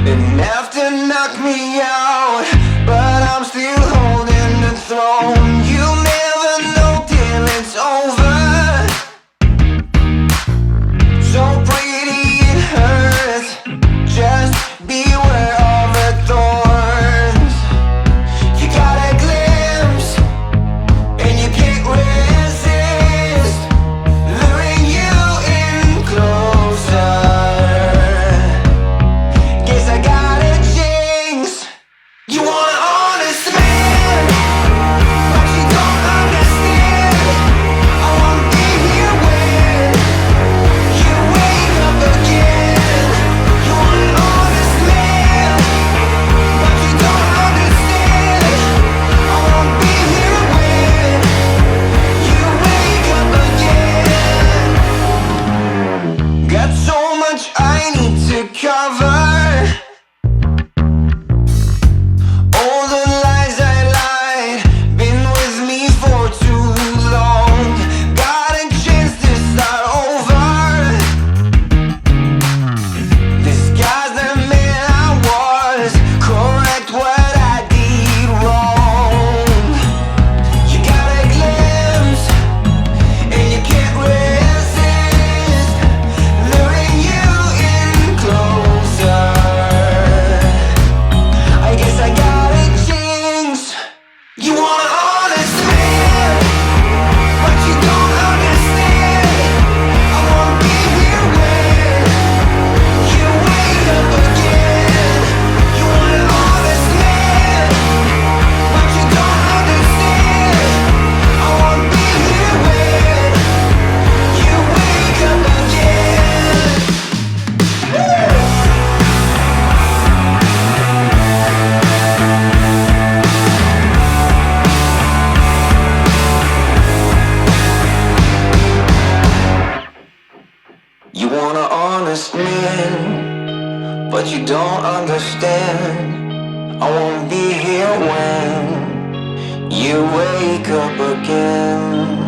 Enough to knock me out, but I'm still holding the throne. You'll never know till it's over. So pretty it hurts, just beware of the thorns. You got a glimpse, and you can't resist, luring you in closer. Guess I got a jinx. You want an honest man, but you don't understand. I won't be here when you wake up again. You want an honest man, but you don't understand. I won't be here when you wake up again. Got so much I need to cover. All the lies I lied, been with me for too long. Got a chance to start over. Disguise the man I was, correct what I did wrong. You got a glimpse, and you can't resist, luring you in closer. I guess I got a jinx. You want an honest man, but you don't understand. I won't be here when you wake up again. You want an honest man, but you don't understand. I won't be here when you wake up again. You want an honest man, but you don't understand. I won't be here when you wake up again.